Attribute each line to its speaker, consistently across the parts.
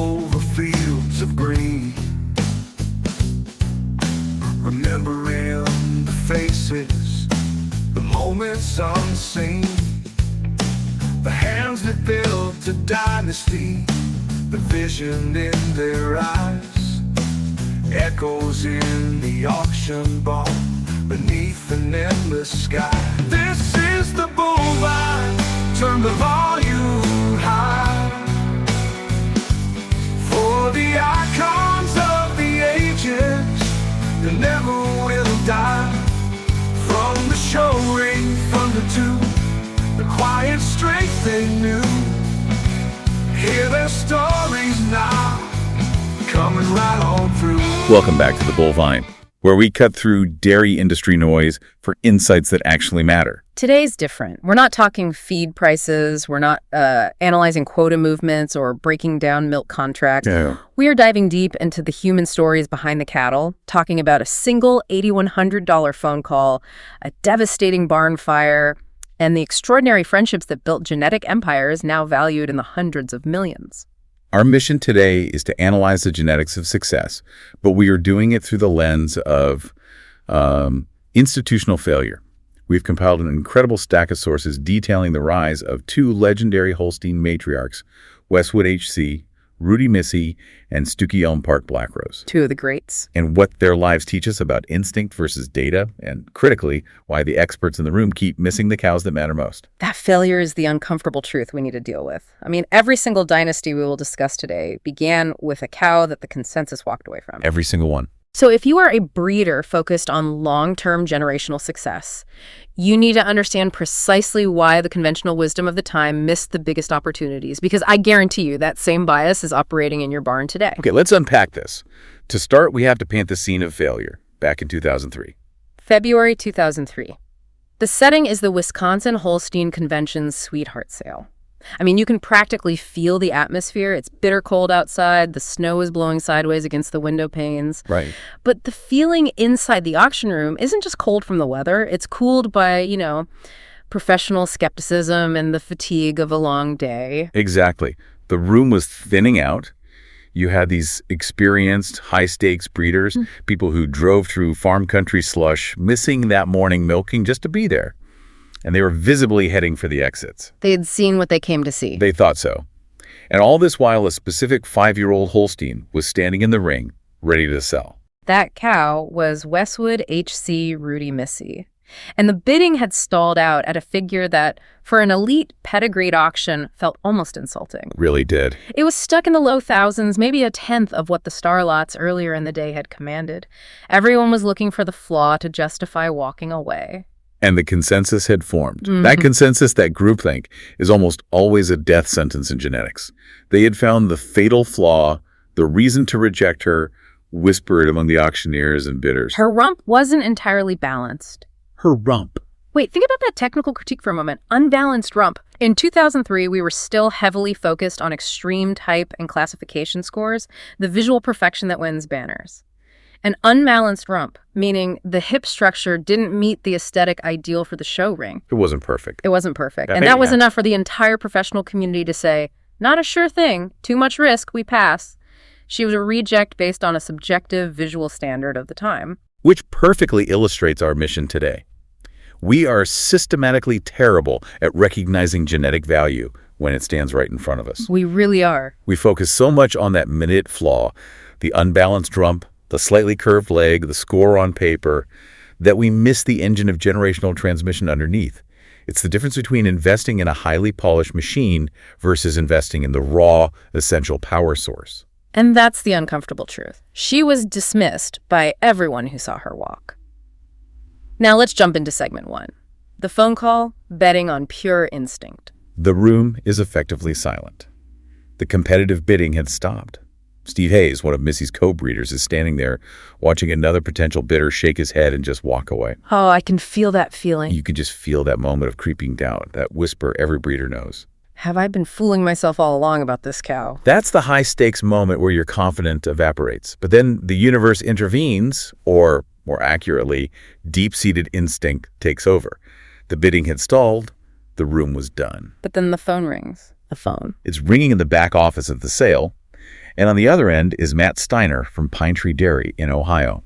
Speaker 1: over fields of green, remembering the faces, the moments unseen, the hands that built a dynasty, the vision in their eyes, echoes in the auction barn beneath an endless sky. This is the bullvine, turn the volume high, for the icons of the ages that never will die. From the show ring thunder to the quiet strength they knew, hear their stories now, coming right on through.
Speaker 2: Welcome back to the Bullvine, where we cut through dairy industry noise for insights that actually matter.
Speaker 3: Today's different. We're not talking feed prices. We're not analyzing quota movements or breaking down milk contracts.
Speaker 2: Yeah.
Speaker 3: We are diving deep into the human stories behind the cattle, talking about a single $8,100 phone call, a devastating barn fire, and the extraordinary friendships that built genetic empires now valued in the hundreds of millions.
Speaker 2: Our mission today is to analyze the genetics of success, but we are doing it through the lens of institutional failure. We've compiled an incredible stack of sources detailing the rise of two legendary Holstein matriarchs, Westwood H.C., Rudy Missy, and Stooky Elm Park Blackrose.
Speaker 3: Two of the greats.
Speaker 2: And what their lives teach us about instinct versus data, and critically, why the experts in the room keep missing the cows that matter most.
Speaker 3: That failure is the uncomfortable truth we need to deal with. I mean, every single dynasty we will discuss today began with a cow that the consensus walked away from.
Speaker 2: Every single one.
Speaker 3: So if you are a breeder focused on long-term generational success, you need to understand precisely why the conventional wisdom of the time missed the biggest opportunities, because I guarantee you that same bias is operating in your barn today.
Speaker 2: Okay, let's unpack this. To start, we have to paint the scene of failure back in 2003.
Speaker 3: February 2003. The setting is the Wisconsin Holstein Convention's sweetheart sale. I mean, you can practically feel the atmosphere. It's bitter cold outside. The snow is blowing sideways against the window panes.
Speaker 2: Right.
Speaker 3: But the feeling inside the auction room isn't just cold from the weather. It's cooled by, professional skepticism and the fatigue of a long day.
Speaker 2: Exactly. The room was thinning out. You had these experienced, high-stakes breeders, people who drove through farm country slush, missing that morning milking just to be there. And they were visibly heading for the exits.
Speaker 3: They had seen what they came to see.
Speaker 2: They thought so. And all this while, a specific 5-year-old Holstein was standing in the ring, ready to sell.
Speaker 3: That cow was Westwood H.C. Rudy Missy. And the bidding had stalled out at a figure that, for an elite pedigreed auction, felt almost insulting.
Speaker 2: Really did.
Speaker 3: It was stuck in the low thousands, maybe a tenth of what the star lots earlier in the day had commanded. Everyone was looking for the flaw to justify walking away.
Speaker 2: And the consensus had formed. That consensus, that groupthink, is almost always a death sentence in genetics. They had found the fatal flaw, the reason to reject her, whispered among the auctioneers and bidders.
Speaker 3: Her rump wasn't entirely balanced.
Speaker 2: Her rump.
Speaker 3: Wait, think about that technical critique for a moment. Unbalanced rump. In 2003, we were still heavily focused on extreme type and classification scores, the visual perfection that wins banners. An unbalanced rump, meaning the hip structure didn't meet the aesthetic ideal for the show ring.
Speaker 2: It wasn't perfect.
Speaker 3: It wasn't perfect. And that was enough for the entire professional community to say, not a sure thing, too much risk, we pass. She was a reject based on a subjective visual standard of the time.
Speaker 2: Which perfectly illustrates our mission today. We are systematically terrible at recognizing genetic value when it stands right in front of us.
Speaker 3: We really are.
Speaker 2: We focus so much on that minute flaw, the unbalanced rump, the slightly curved leg, the score on paper, that we miss the engine of generational transmission underneath. It's the difference between investing in a highly polished machine versus investing in the raw, essential power source.
Speaker 3: And that's the uncomfortable truth. She was dismissed by everyone who saw her walk. Now let's jump into segment 1. The phone call, betting on pure instinct.
Speaker 2: The room is effectively silent. The competitive bidding had stopped. Steve Hayes, one of Missy's co-breeders, is standing there watching another potential bidder shake his head and just walk away.
Speaker 3: Oh, I can feel that feeling.
Speaker 2: You can just feel that moment of creeping doubt, that whisper every breeder knows.
Speaker 3: Have I been fooling myself all along about this cow?
Speaker 2: That's the high-stakes moment where your confidence evaporates. But then the universe intervenes, or more accurately, deep-seated instinct takes over. The bidding had stalled. The room was done.
Speaker 3: But then the phone rings. The phone.
Speaker 2: It's ringing in the back office of the sale. And on the other end is Matt Steiner from Pine Tree Dairy in Ohio.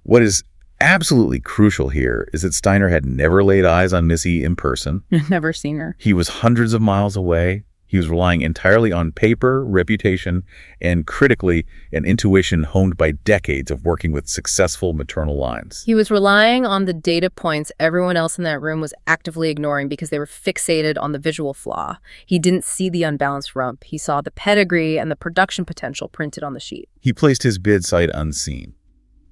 Speaker 2: What is absolutely crucial here is that Steiner had never laid eyes on Missy in person.
Speaker 3: Never seen her.
Speaker 2: He was hundreds of miles away. He was relying entirely on paper, reputation, and critically, an intuition honed by decades of working with successful maternal lines.
Speaker 3: He was relying on the data points everyone else in that room was actively ignoring because they were fixated on the visual flaw. He didn't see the unbalanced rump. He saw the pedigree and the production potential printed on the sheet.
Speaker 2: He placed his bid sight unseen.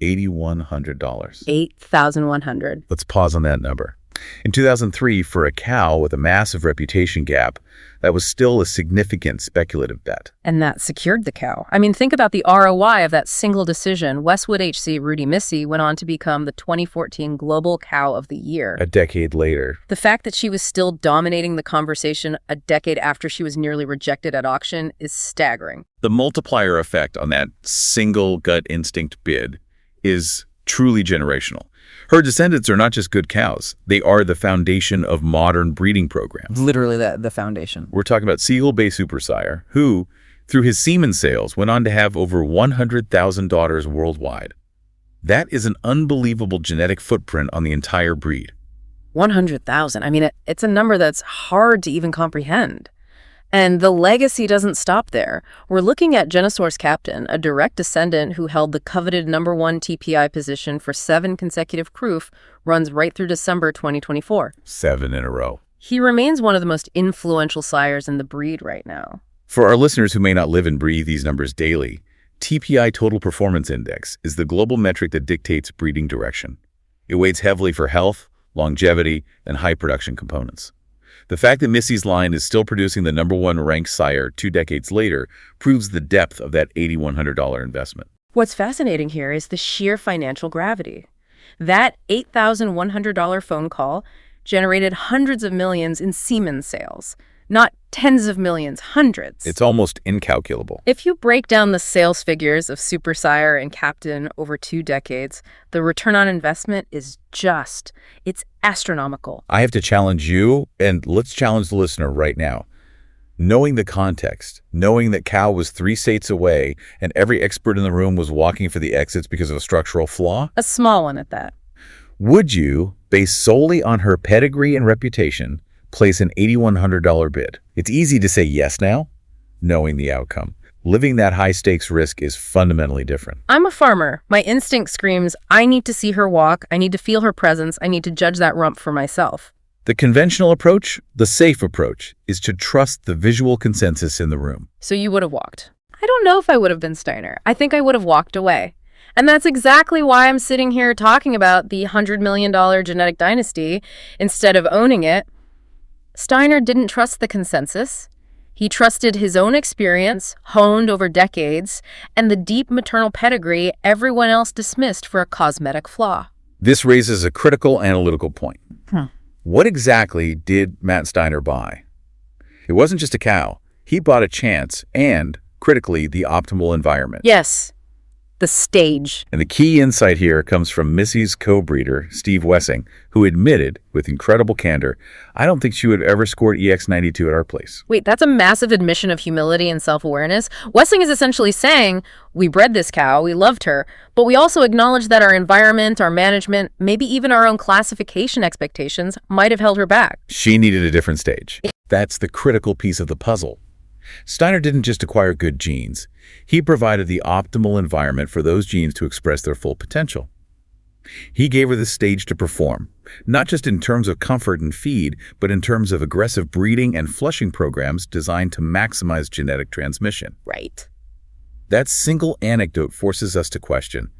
Speaker 2: $8,100.
Speaker 3: $8,100.
Speaker 2: Let's pause on that number. In 2003, for a cow with a massive reputation gap, that was still a significant speculative bet.
Speaker 3: And that secured the cow. I mean, think about the ROI of that single decision. Westwood HC Rudy Missy went on to become the 2014 Global Cow of the Year.
Speaker 2: A decade later.
Speaker 3: The fact that she was still dominating the conversation a decade after she was nearly rejected at auction is staggering.
Speaker 2: The multiplier effect on that single gut instinct bid is truly generational. Her descendants are not just good cows. They are the foundation of modern breeding programs.
Speaker 4: Literally the foundation.
Speaker 2: We're talking about Siegel Bay Supersire, who, through his semen sales, went on to have over 100,000 daughters worldwide. That is an unbelievable genetic footprint on the entire breed.
Speaker 3: 100,000. I mean, it's a number that's hard to even comprehend. And the legacy doesn't stop there. We're looking at Genosource Captain, a direct descendant who held the coveted #1 TPI position for 7 consecutive croof, runs right through December 2024.
Speaker 2: 7 in a row.
Speaker 3: He remains one of the most influential sires in the breed right now.
Speaker 2: For our listeners who may not live and breathe these numbers daily, TPI Total Performance Index is the global metric that dictates breeding direction. It weighs heavily for health, longevity, and high production components. The fact that Missy's line is still producing the #1 ranked sire 2 decades later proves the depth of that $8,100 investment.
Speaker 3: What's fascinating here is the sheer financial gravity. That $8,100 phone call generated hundreds of millions in semen sales, not tens of millions, hundreds.
Speaker 2: It's almost incalculable.
Speaker 3: If you break down the sales figures of Super Sire and Captain over 2 decades, the return on investment is it's astronomical.
Speaker 2: I have to challenge you, and let's challenge the listener right now. Knowing the context, knowing that cow was 3 states away and every expert in the room was walking for the exits because of a structural flaw,
Speaker 3: A small one at that.
Speaker 2: would you, based solely on her pedigree and reputation, place an $8,100 bid? It's easy to say yes now, knowing the outcome. Living that high-stakes risk is fundamentally different.
Speaker 3: I'm a farmer. My instinct screams, I need to see her walk, I need to feel her presence, I need to judge that rump for myself.
Speaker 2: The conventional approach, the safe approach, is to trust the visual consensus in the room.
Speaker 3: So you would have walked. I don't know if I would have been Steiner. I think I would have walked away. And that's exactly why I'm sitting here talking about the $100 million genetic dynasty instead of owning it. Steiner didn't trust the consensus. He trusted his own experience, honed over decades, and the deep maternal pedigree everyone else dismissed for a cosmetic flaw.
Speaker 2: This raises a critical analytical point. What exactly did Matt Steiner buy? It wasn't just a cow. He bought a chance and, critically, the optimal environment.
Speaker 3: Yes, the stage.
Speaker 2: And the key insight here comes from Missy's co-breeder, Steve Wessing, who admitted, with incredible candor, I don't think she would have ever scored EX92 at our place.
Speaker 3: Wait, that's a massive admission of humility and self-awareness. Wessing is essentially saying, we bred this cow, we loved her, but we also acknowledge that our environment, our management, maybe even our own classification expectations might have held her back.
Speaker 2: She needed a different stage. That's the critical piece of the puzzle. Steiner didn't just acquire good genes. He provided the optimal environment for those genes to express their full potential. He gave her the stage to perform, not just in terms of comfort and feed, but in terms of aggressive breeding and flushing programs designed to maximize genetic transmission.
Speaker 3: Right.
Speaker 2: That single anecdote forces us to question,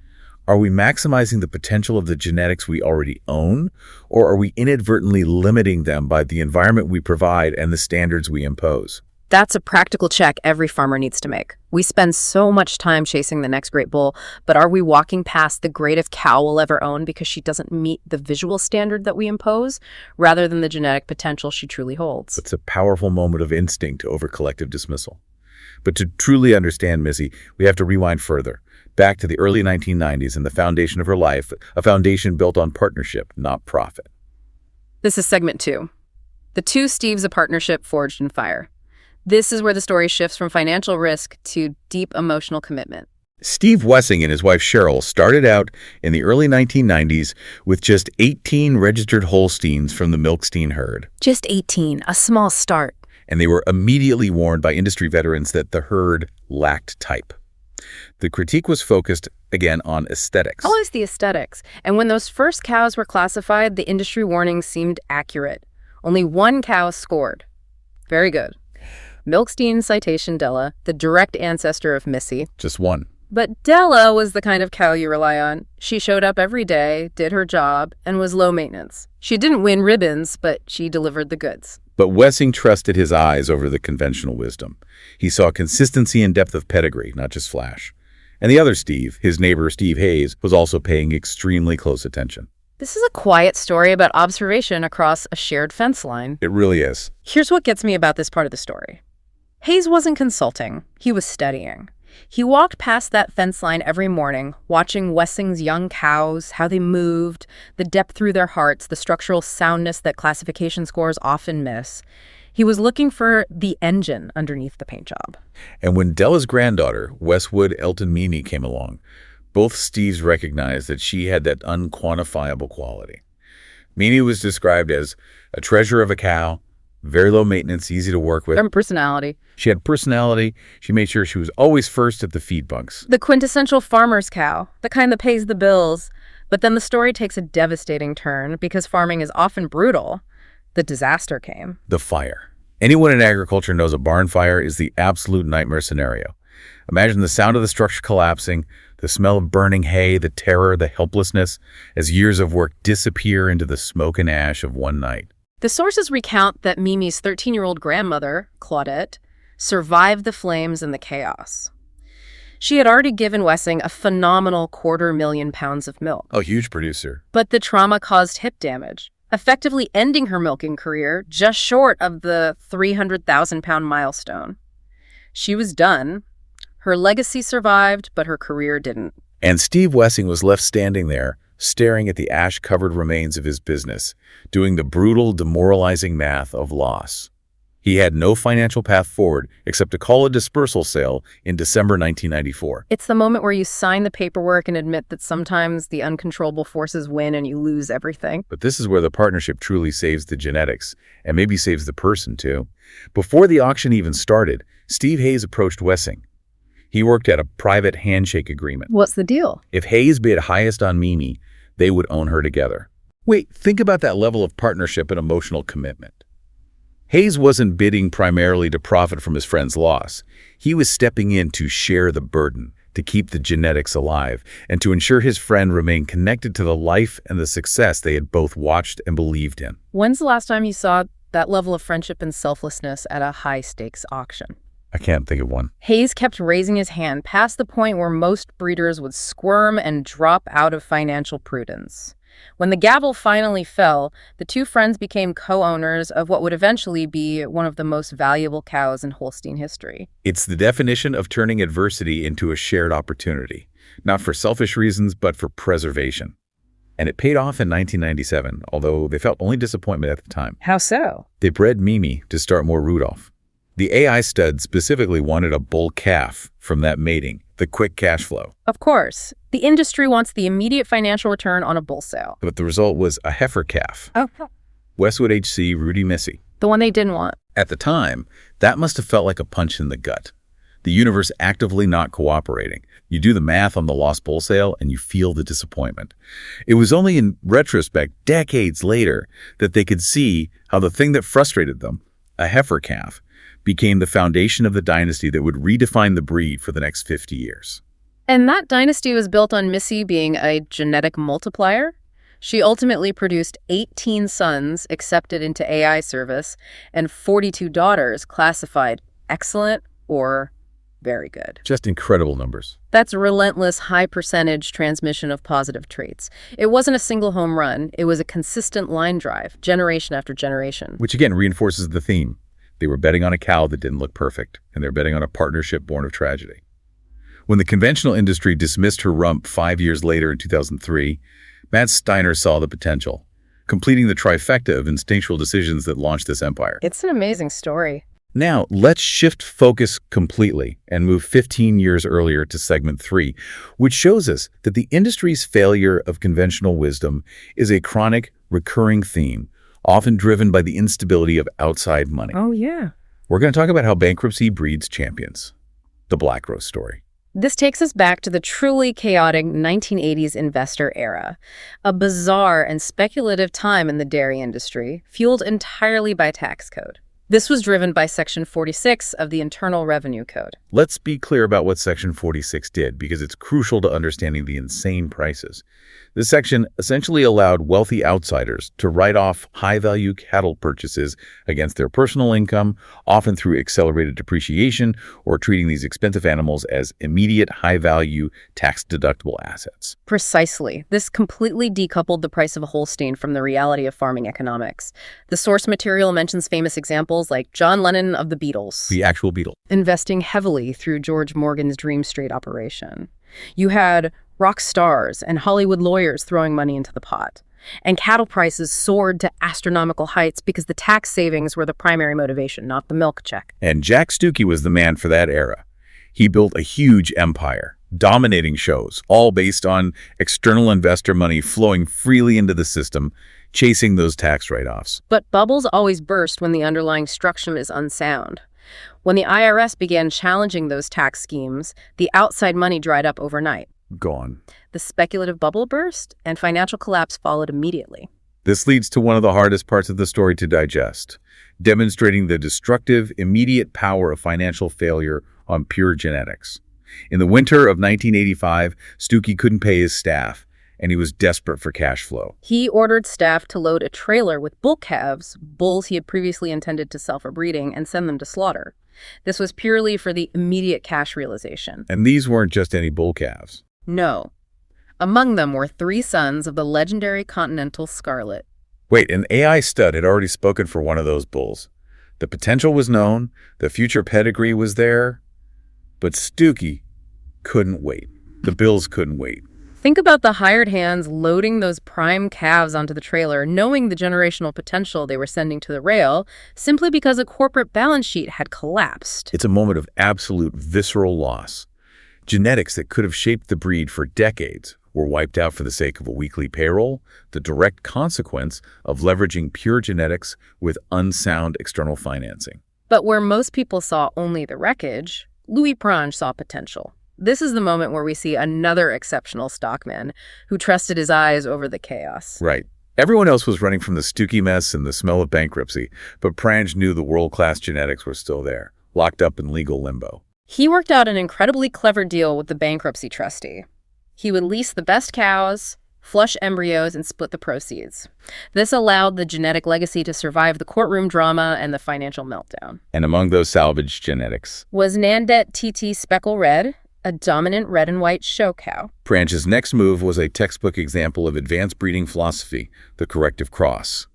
Speaker 2: are we maximizing the potential of the genetics we already own, or are we inadvertently limiting them by the environment we provide and the standards we impose?
Speaker 3: That's a practical check every farmer needs to make. We spend so much time chasing the next great bull, but are we walking past the greatest cow we'll ever own because she doesn't meet the visual standard that we impose, rather than the genetic potential she truly holds?
Speaker 2: It's a powerful moment of instinct over collective dismissal. But to truly understand Missy, we have to rewind further, back to the early 1990s and the foundation of her life, a foundation built on partnership, not profit.
Speaker 3: This is segment 2. The two Steves, a partnership forged in fire. This is where the story shifts from financial risk to deep emotional commitment.
Speaker 2: Steve Wessing and his wife Cheryl started out in the early 1990s with just 18 registered Holsteins from the Milkstein herd.
Speaker 3: Just 18, a small start.
Speaker 2: And they were immediately warned by industry veterans that the herd lacked type. The critique was focused, again, on aesthetics.
Speaker 3: Always the aesthetics. And when those first cows were classified, the industry warnings seemed accurate. Only one cow scored. Very good. Milkstein citation Della, the direct ancestor of Missy.
Speaker 2: Just one.
Speaker 3: But Della was the kind of cow you rely on. She showed up every day, did her job, and was low maintenance. She didn't win ribbons, but she delivered the goods.
Speaker 2: But Wessing trusted his eyes over the conventional wisdom. He saw consistency and depth of pedigree, not just flash. And the other Steve, his neighbor Steve Hayes, was also paying extremely close attention.
Speaker 3: This is a quiet story about observation across a shared fence line.
Speaker 2: It really is.
Speaker 3: Here's what gets me about this part of the story. Hayes wasn't consulting. He was studying. He walked past that fence line every morning, watching Wessing's young cows, how they moved, the depth through their hearts, the structural soundness that classification scores often miss. He was looking for the engine underneath the paint job.
Speaker 2: And when Della's granddaughter, Westwood Elton Mimi, came along, both Steves recognized that she had that unquantifiable quality. Mimi was described as a treasure of a cow, very low maintenance, easy to work with.
Speaker 3: And personality.
Speaker 2: She had personality. She made sure she was always first at the feed bunks.
Speaker 3: The quintessential farmer's cow, the kind that pays the bills. But then the story takes a devastating turn because farming is often brutal. The disaster came.
Speaker 2: The fire. Anyone in agriculture knows a barn fire is the absolute nightmare scenario. Imagine the sound of the structure collapsing, the smell of burning hay, the terror, the helplessness, as years of work disappear into the smoke and ash of one night.
Speaker 3: The sources recount that Mimi's 13-year-old grandmother, Claudette, survived the flames and the chaos. She had already given Wessing a phenomenal 250,000 pounds of milk.
Speaker 2: A huge producer.
Speaker 3: But the trauma caused hip damage, effectively ending her milking career just short of the 300,000-pound milestone. She was done. Her legacy survived, but her career didn't.
Speaker 2: And Steve Wessing was left standing there, staring at the ash-covered remains of his business, doing the brutal, demoralizing math of loss. He had no financial path forward except to call a dispersal sale in December 1994.
Speaker 3: It's the moment where you sign the paperwork and admit that sometimes the uncontrollable forces win and you lose everything.
Speaker 2: But this is where the partnership truly saves the genetics, and maybe saves the person, too. Before the auction even started, Steve Hayes approached Wessing. He worked at a private handshake agreement.
Speaker 3: What's the deal?
Speaker 2: If Hayes bid highest on Mimi, they would own her together. Wait, think about that level of partnership and emotional commitment. Hayes wasn't bidding primarily to profit from his friend's loss. He was stepping in to share the burden, to keep the genetics alive, and to ensure his friend remained connected to the life and the success they had both watched and believed in.
Speaker 3: When's the last time you saw that level of friendship and selflessness at a high-stakes auction?
Speaker 2: I can't think of one.
Speaker 3: Hayes kept raising his hand past the point where most breeders would squirm and drop out of financial prudence. When the gavel finally fell, the two friends became co-owners of what would eventually be one of the most valuable cows in Holstein history.
Speaker 2: It's the definition of turning adversity into a shared opportunity, not for selfish reasons, but for preservation. And it paid off in 1997, although they felt only disappointment at the time.
Speaker 3: How so?
Speaker 2: They bred Mimi to start more Rudolph. The AI stud specifically wanted a bull calf from that mating, the quick cash flow.
Speaker 3: Of course. The industry wants the immediate financial return on a bull sale.
Speaker 2: But the result was a heifer calf.
Speaker 3: Oh.
Speaker 2: Westwood HC Rudy Missy.
Speaker 3: The one they didn't want.
Speaker 2: At the time, that must have felt like a punch in the gut. The universe actively not cooperating. You do the math on the lost bull sale and you feel the disappointment. It was only in retrospect, decades later, that they could see how the thing that frustrated them, a heifer calf, became the foundation of the dynasty that would redefine the breed for the next 50 years.
Speaker 3: And that dynasty was built on Missy being a genetic multiplier. She ultimately produced 18 sons accepted into AI service and 42 daughters classified excellent or very good.
Speaker 2: Just incredible numbers.
Speaker 3: That's relentless high percentage transmission of positive traits. It wasn't a single home run. It was a consistent line drive, generation after generation.
Speaker 2: Which again reinforces the theme. They were betting on a cow that didn't look perfect, and they're betting on a partnership born of tragedy. When the conventional industry dismissed her rump 5 years later in 2003, Matt Steiner saw the potential, completing the trifecta of instinctual decisions that launched this empire.
Speaker 3: It's an amazing story.
Speaker 2: Now, let's shift focus completely and move 15 years earlier to segment 3, which shows us that the industry's failure of conventional wisdom is a chronic, recurring theme, often driven by the instability of outside money.
Speaker 3: Oh, yeah.
Speaker 2: We're going to talk about how bankruptcy breeds champions. The Black Rose story.
Speaker 3: This takes us back to the truly chaotic 1980s investor era, a bizarre and speculative time in the dairy industry, fueled entirely by tax code. This was driven by Section 46 of the Internal Revenue Code.
Speaker 2: Let's be clear about what Section 46 did, because it's crucial to understanding the insane prices. This section essentially allowed wealthy outsiders to write off high-value cattle purchases against their personal income, often through accelerated depreciation or treating these expensive animals as immediate high-value tax-deductible assets.
Speaker 3: Precisely. This completely decoupled the price of a Holstein from the reality of farming economics. The source material mentions famous examples like John Lennon of the Beatles,
Speaker 2: The actual beetle.
Speaker 3: investing heavily through George Morgan's Dream Street operation. You had rock stars and Hollywood lawyers throwing money into the pot. And cattle prices soared to astronomical heights because the tax savings were the primary motivation, not the milk check.
Speaker 2: And Jack Stuckey was the man for that era. He built a huge empire, dominating shows, all based on external investor money flowing freely into the system, chasing those tax write-offs.
Speaker 3: But bubbles always burst when the underlying structure is unsound. When the IRS began challenging those tax schemes, the outside money dried up overnight.
Speaker 2: Gone.
Speaker 3: The speculative bubble burst, and financial collapse followed immediately.
Speaker 2: This leads to one of the hardest parts of the story to digest, demonstrating the destructive, immediate power of financial failure on pure genetics. In the winter of 1985, Stuckey couldn't pay his staff, and he was desperate for cash flow.
Speaker 3: He ordered staff to load a trailer with bull calves, bulls he had previously intended to sell for breeding, and send them to slaughter. This was purely for the immediate cash realization.
Speaker 2: And these weren't just any bull calves.
Speaker 3: No. Among them were 3 sons of the legendary Continental Scarlet.
Speaker 2: Wait, an AI stud had already spoken for one of those bulls. The potential was known, the future pedigree was there, but Stuckey couldn't wait. The Bills couldn't wait.
Speaker 3: Think about the hired hands loading those prime calves onto the trailer, knowing the generational potential they were sending to the rail, simply because a corporate balance sheet had collapsed.
Speaker 2: It's a moment of absolute visceral loss. Genetics that could have shaped the breed for decades were wiped out for the sake of a weekly payroll, the direct consequence of leveraging pure genetics with unsound external financing.
Speaker 3: But where most people saw only the wreckage, Louis Prange saw potential. This is the moment where we see another exceptional stockman who trusted his eyes over the chaos.
Speaker 2: Right. Everyone else was running from the Stuckey mess and the smell of bankruptcy, but Prange knew the world-class genetics were still there, locked up in legal limbo.
Speaker 3: He worked out an incredibly clever deal with the bankruptcy trustee. He would lease the best cows, flush embryos, and split the proceeds. This allowed the genetic legacy to survive the courtroom drama and the financial meltdown.
Speaker 2: And among those salvaged genetics
Speaker 3: Was Nandet TT Speckle Red, a dominant red and white show cow.
Speaker 2: Prange's next move was a textbook example of advanced breeding philosophy, the corrective cross.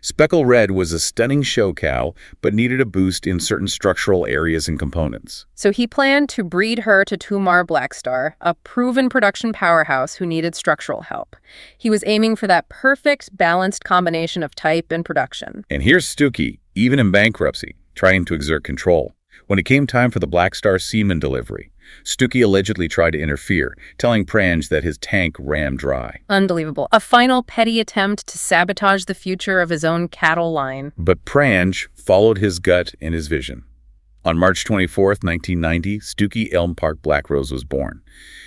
Speaker 2: Speckle Red was a stunning show cow, but needed a boost in certain structural areas and components.
Speaker 3: So he planned to breed her to Tumar Blackstar, a proven production powerhouse who needed structural help. He was aiming for that perfect, balanced combination of type and production.
Speaker 2: And here's Stuckey, even in bankruptcy, trying to exert control. When it came time for the Blackstar semen delivery, Stuckey allegedly tried to interfere, telling Prange that his tank ran dry.
Speaker 3: Unbelievable. A final petty attempt to sabotage the future of his own cattle line.
Speaker 2: But Prange followed his gut and his vision. On March 24, 1990, Stuckey Elm Park Black Rose was born,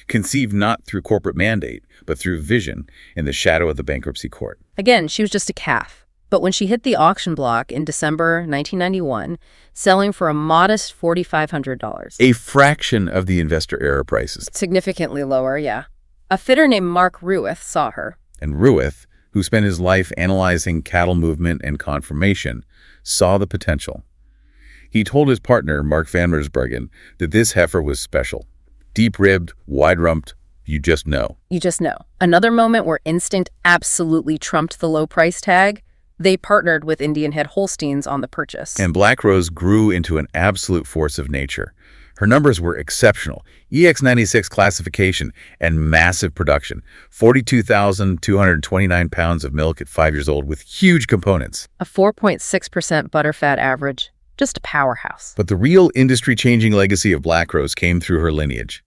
Speaker 2: conceived not through corporate mandate, but through vision in the shadow of the bankruptcy court.
Speaker 3: Again, she was just a calf. But when she hit the auction block in December 1991, selling for a modest $4,500.
Speaker 2: A fraction of the investor-era prices.
Speaker 3: Significantly lower, yeah. A fitter named Mark Rueth saw her.
Speaker 2: And Rueth, who spent his life analyzing cattle movement and conformation, saw the potential. He told his partner, Mark Van Mersbergen, that this heifer was special. Deep-ribbed, wide-rumped, you just know.
Speaker 3: You just know. Another moment where instinct absolutely trumped the low price tag. They partnered with Indian Head Holsteins on the purchase.
Speaker 2: And Black Rose grew into an absolute force of nature. Her numbers were exceptional. EX96 classification and massive production. 42,229 pounds of milk at 5 years old with huge components.
Speaker 3: A 4.6% butterfat average. Just a powerhouse.
Speaker 2: But the real industry-changing legacy of Black Rose came through her lineage.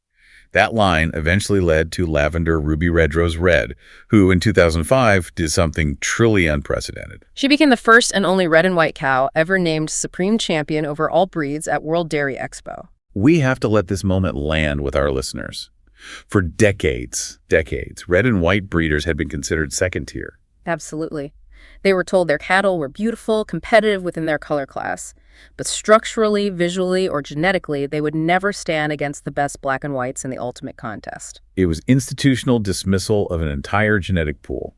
Speaker 2: That line eventually led to Lavender Ruby Red Rose Red, who in 2005 did something truly unprecedented.
Speaker 3: She became the first and only red and white cow ever named supreme champion over all breeds at World Dairy Expo.
Speaker 2: We have to let this moment land with our listeners. For decades, red and white breeders had been considered second tier.
Speaker 3: Absolutely. They were told their cattle were beautiful, competitive within their color class. But structurally, visually, or genetically, they would never stand against the best black and whites in the ultimate contest.
Speaker 2: It was institutional dismissal of an entire genetic pool.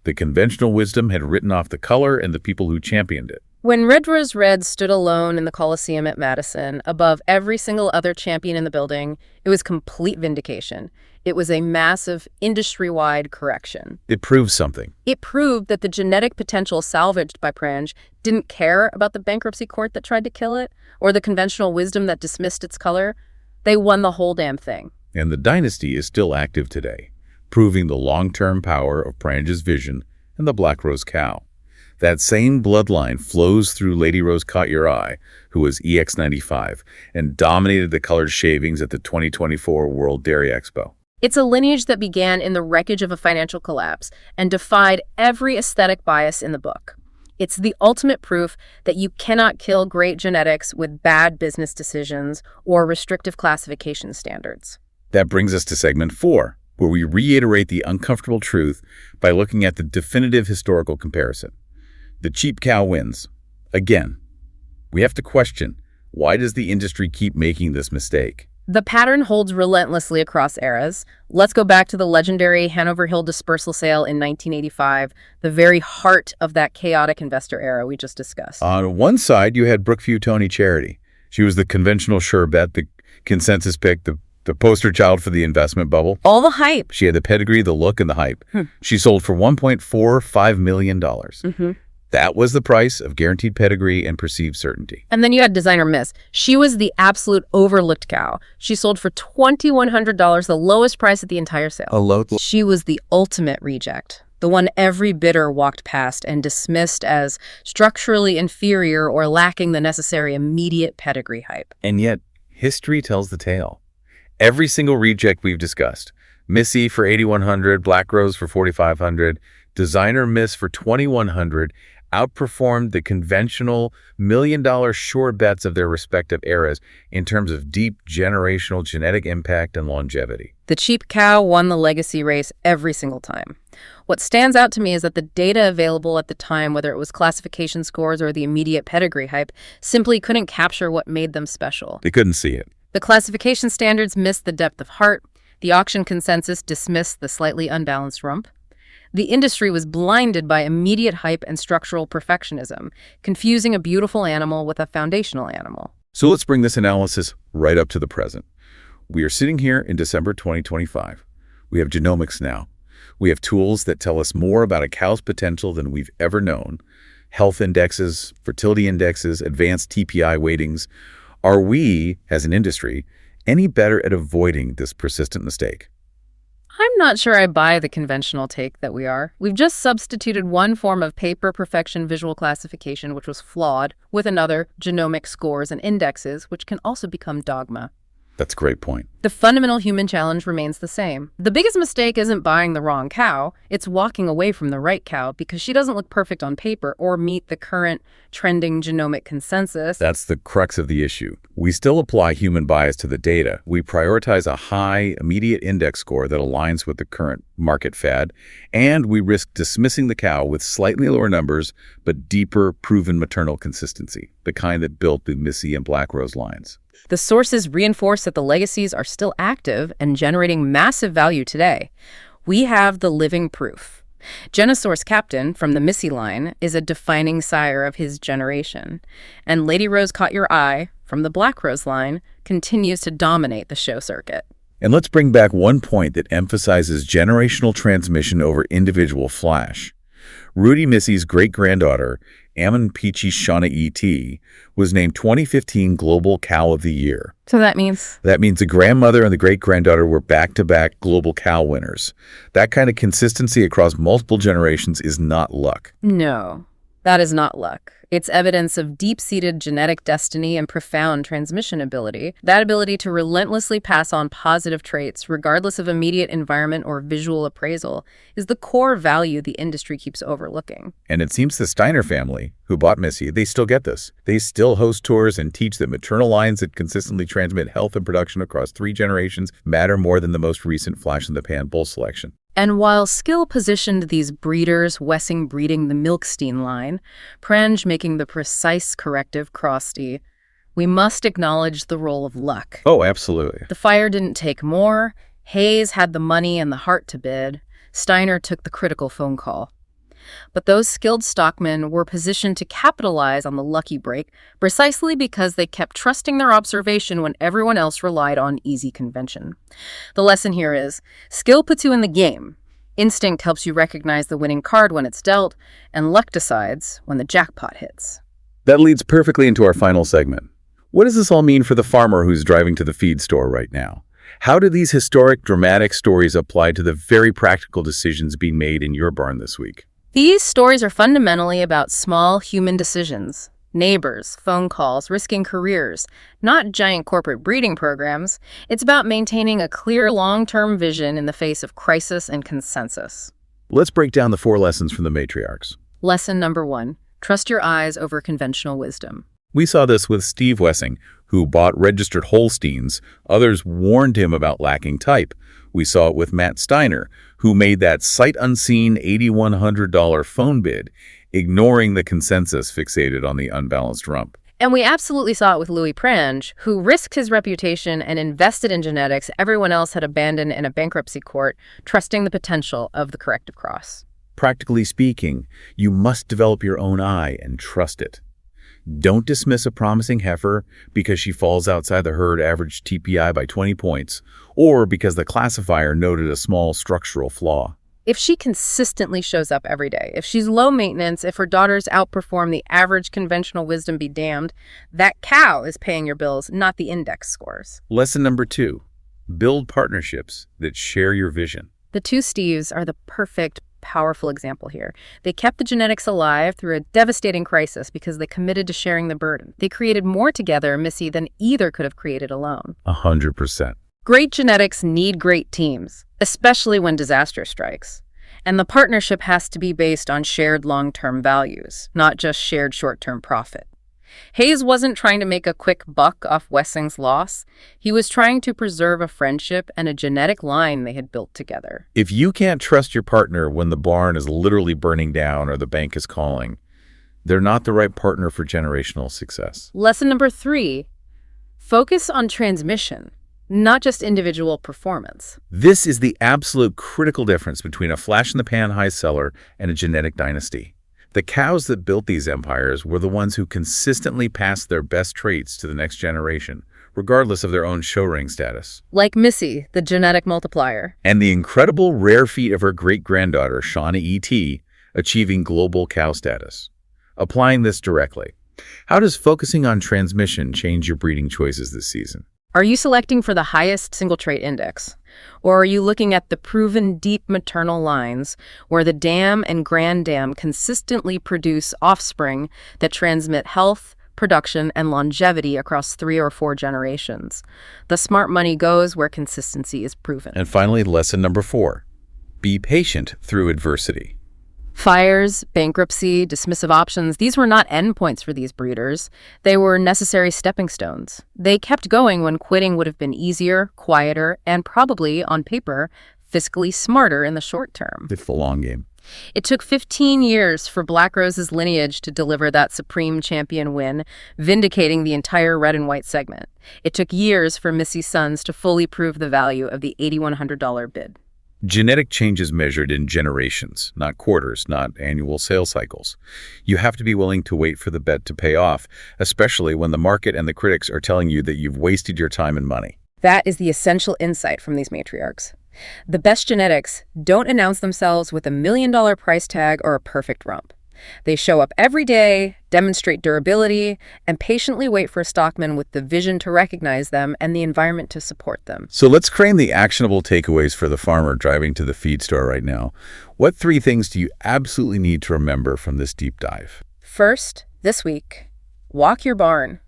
Speaker 2: The conventional wisdom had written off the color and the people who championed it.
Speaker 3: When Red Rose Red stood alone in the Coliseum at Madison, above every single other champion in the building, it was complete vindication. It was a massive, industry-wide correction.
Speaker 2: It proves something.
Speaker 3: It proved that the genetic potential salvaged by Prange didn't care about the bankruptcy court that tried to kill it, or the conventional wisdom that dismissed its color. They won the whole damn thing.
Speaker 2: And the dynasty is still active today, proving the long-term power of Prange's vision and the Black Rose cow. That same bloodline flows through Lady Rose Caught Your Eye, who was EX95 and dominated the colored shavings at the 2024 World Dairy Expo.
Speaker 3: It's a lineage that began in the wreckage of a financial collapse and defied every aesthetic bias in the book. It's the ultimate proof that you cannot kill great genetics with bad business decisions or restrictive classification standards.
Speaker 2: That brings us to segment 4, where we reiterate the uncomfortable truth by looking at the definitive historical comparison. The cheap cow wins. Again, we have to question, why does the industry keep making this mistake?
Speaker 3: The pattern holds relentlessly across eras. Let's go back to the legendary Hanover Hill dispersal sale in 1985, the very heart of that chaotic investor era we just discussed.
Speaker 2: On one side, you had Brookview Tony Charity. She was the conventional sure bet, the consensus pick, the poster child for the investment bubble.
Speaker 3: All the hype.
Speaker 2: She had the pedigree, the look, and the hype. She sold for $1.45 million. That was the price of guaranteed pedigree and perceived certainty.
Speaker 3: And then you had Designer Miss. She was the absolute overlooked cow. She sold for $2,100, the lowest price at the entire sale. She was the ultimate reject, the one every bidder walked past and dismissed as structurally inferior or lacking the necessary immediate pedigree hype.
Speaker 2: And yet, history tells the tale. Every single reject we've discussed, Missy for $8,100, Black Rose for $4,500, Designer Miss for $2,100, outperformed the conventional million-dollar sure bets of their respective eras in terms of deep generational genetic impact and longevity.
Speaker 3: The cheap cow won the legacy race every single time. What stands out to me is that the data available at the time, whether it was classification scores or the immediate pedigree hype, simply couldn't capture what made them special.
Speaker 2: They couldn't see it.
Speaker 3: The classification standards missed the depth of heart. The auction consensus dismissed the slightly unbalanced rump. The industry was blinded by immediate hype and structural perfectionism, confusing a beautiful animal with a foundational animal.
Speaker 2: So let's bring this analysis right up to the present. We are sitting here in December 2025. We have genomics now. We have tools that tell us more about a cow's potential than we've ever known. Health indexes, fertility indexes, advanced TPI weightings. Are we, as an industry, any better at avoiding this persistent mistake?
Speaker 3: I'm not sure I buy the conventional take that we are. We've just substituted one form of paper perfection visual classification, which was flawed, with another, genomic scores and indexes, which can also become dogma.
Speaker 2: That's a great point.
Speaker 3: The fundamental human challenge remains the same. The biggest mistake isn't buying the wrong cow, it's walking away from the right cow because she doesn't look perfect on paper or meet the current trending genomic consensus.
Speaker 2: That's the crux of the issue. We still apply human bias to the data. We prioritize a high, immediate index score that aligns with the current market fad, and we risk dismissing the cow with slightly lower numbers but deeper, proven maternal consistency, the kind that built the Missy and Black Rose lines.
Speaker 3: The sources reinforce that the legacies are still active and generating massive value today. We have the living proof. Genosource Captain from the Missy line is a defining sire of his generation, and Lady Rose Caught Your Eye from the Black Rose line continues to dominate the show circuit.
Speaker 2: And let's bring back one point that emphasizes generational transmission over individual flash. Rudy Missy's great-granddaughter, Ammon Peachy Shauna E.T., was named 2015 Global Cow of the Year.
Speaker 3: So that means?
Speaker 2: That means the grandmother and the great-granddaughter were back-to-back Global Cow winners. That kind of consistency across multiple generations is not luck.
Speaker 3: No, that is not luck. It's evidence of deep-seated genetic destiny and profound transmission ability. That ability to relentlessly pass on positive traits, regardless of immediate environment or visual appraisal, is the core value the industry keeps overlooking.
Speaker 2: And it seems the Steiner family, who bought Missy, they still get this. They still host tours and teach that maternal lines that consistently transmit health and production across 3 generations matter more than the most recent flash-in-the-pan bull selection.
Speaker 3: And while Skill positioned these breeders, Wessing breeding the Milkstein line, Prange making the precise corrective Crosty, we must acknowledge the role of luck.
Speaker 2: Oh, absolutely.
Speaker 3: The fire didn't take more. Hayes had the money and the heart to bid. Steiner took the critical phone call. But those skilled stockmen were positioned to capitalize on the lucky break precisely because they kept trusting their observation when everyone else relied on easy convention. The lesson here is, skill puts you in the game. Instinct helps you recognize the winning card when it's dealt, and luck decides when the jackpot hits.
Speaker 2: That leads perfectly into our final segment. What does this all mean for the farmer who's driving to the feed store right now? How do these historic, dramatic stories apply to the very practical decisions being made in your barn this week?
Speaker 3: These stories are fundamentally about small human decisions. Neighbors, phone calls, risking careers, not giant corporate breeding programs. It's about maintaining a clear long-term vision in the face of crisis and consensus.
Speaker 2: Let's break down the 4 lessons from the matriarchs.
Speaker 3: Lesson number 1, trust your eyes over conventional wisdom.
Speaker 2: We saw this with Steve Wessing, who bought registered Holsteins. Others warned him about lacking type. We saw it with Matt Steiner, who made that sight-unseen $8,100 phone bid, ignoring the consensus fixated on the unbalanced rump.
Speaker 3: And we absolutely saw it with Louis Prange, who risked his reputation and invested in genetics everyone else had abandoned in a bankruptcy court, trusting the potential of the corrective cross.
Speaker 2: Practically speaking, you must develop your own eye and trust it. Don't dismiss a promising heifer because she falls outside the herd average TPI by 20 points, or because the classifier noted a small structural flaw.
Speaker 3: If she consistently shows up every day, if she's low maintenance, if her daughters outperform the average conventional wisdom be damned, that cow is paying your bills, not the index scores.
Speaker 2: Lesson number 2, build partnerships that share your vision.
Speaker 3: The 2 Steves are the perfect, powerful example here. They kept the genetics alive through a devastating crisis because they committed to sharing the burden. They created more together, Missy, than either could have created alone.
Speaker 2: 100%.
Speaker 3: Great genetics need great teams, especially when disaster strikes. And the partnership has to be based on shared long-term values, not just shared short-term profit. Hayes wasn't trying to make a quick buck off Wessing's loss. He was trying to preserve a friendship and a genetic line they had built together.
Speaker 2: If you can't trust your partner when the barn is literally burning down or the bank is calling, they're not the right partner for generational success.
Speaker 3: Lesson number 3, focus on transmission, not just individual performance.
Speaker 2: This is the absolute critical difference between a flash-in-the-pan high seller and a genetic dynasty. The cows that built these empires were the ones who consistently passed their best traits to the next generation, regardless of their own show ring status.
Speaker 3: Like Missy, the genetic multiplier.
Speaker 2: And the incredible rare feat of her great-granddaughter, Shauna E.T., achieving global cow status. Applying this directly, how does focusing on transmission change your breeding choices this season?
Speaker 3: Are you selecting for the highest single trait index? Or are you looking at the proven deep maternal lines where the dam and granddam consistently produce offspring that transmit health, production, and longevity across 3 or 4 generations? The smart money goes where consistency is proven.
Speaker 2: And finally, lesson number 4, be patient through adversity.
Speaker 3: Fires, bankruptcy, dismissive options, these were not endpoints for these breeders. They were necessary stepping stones. They kept going when quitting would have been easier, quieter, and probably, on paper, fiscally smarter in the short term.
Speaker 2: It's the long game.
Speaker 3: It took 15 years for Black Rose's lineage to deliver that supreme champion win, vindicating the entire red and white segment. It took years for Missy's sons to fully prove the value of the $8,100 bid.
Speaker 2: Genetic change is measured in generations, not quarters, not annual sales cycles. You have to be willing to wait for the bet to pay off, especially when the market and the critics are telling you that you've wasted your time and money.
Speaker 3: That is the essential insight from these matriarchs. The best genetics don't announce themselves with $1 million price tag or a perfect rump. They show up every day, demonstrate durability, and patiently wait for a stockman with the vision to recognize them and the environment to support them.
Speaker 2: So let's frame the actionable takeaways for the farmer driving to the feed store right now. What 3 things do you absolutely need to remember from this deep dive?
Speaker 3: First, This week, walk your barn.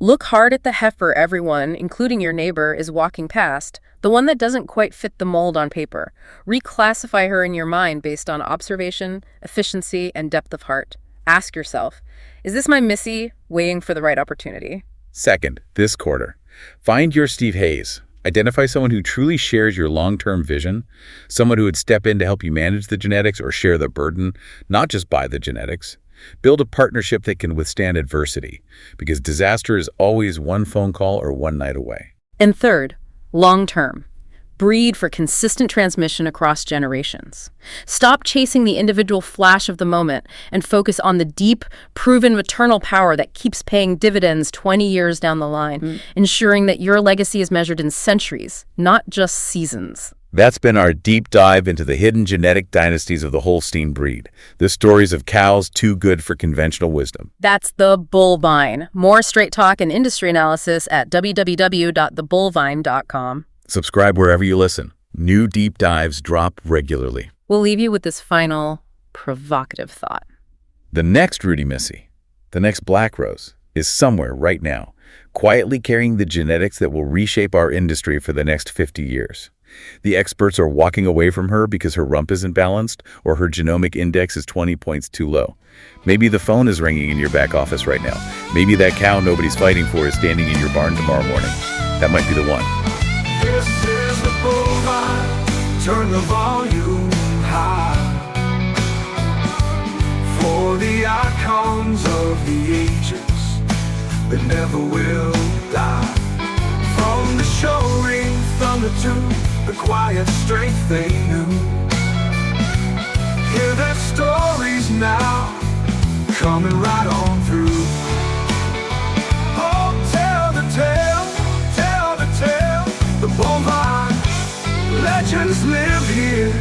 Speaker 3: Look hard at the heifer everyone, including your neighbor, is walking past, the one that doesn't quite fit the mold on paper. Reclassify her in your mind based on observation, efficiency, and depth of heart. Ask yourself, is this my Missy waiting for the right opportunity?
Speaker 2: Second, this quarter, find your Steve Hayes. Identify someone who truly shares your long-term vision, someone who would step in to help you manage the genetics or share the burden, not just buy the genetics. Build a partnership that can withstand adversity, because disaster is always one phone call or one night away.
Speaker 3: And third, long-term. Breed for consistent transmission across generations. Stop chasing the individual flash of the moment and focus on the deep, proven maternal power that keeps paying dividends 20 years down the line, ensuring that your legacy is measured in centuries, not just seasons.
Speaker 2: That's been our deep dive into the hidden genetic dynasties of the Holstein breed, the stories of cows too good for conventional wisdom.
Speaker 3: That's the Bullvine. More straight talk and industry analysis at www.thebullvine.com.
Speaker 2: Subscribe wherever you listen. New deep dives drop regularly.
Speaker 3: We'll leave you with this final, provocative thought.
Speaker 2: The next Rudy Missy, the next Black Rose, is somewhere right now, quietly carrying the genetics that will reshape our industry for the next 50 years. The experts are walking away from her because her rump isn't balanced or her genomic index is 20 points too low. Maybe the phone is ringing in your back office right now. Maybe that cow nobody's fighting for is standing in your barn tomorrow morning. That might be the one.
Speaker 1: This is the Bullvine. Turn the volume high for the icons of the ages that never will die. From the show ring thunder to the quiet strength they knew. Hear their stories now, coming right on through. Oh, tell the tale, the Bullvine. Legends live here.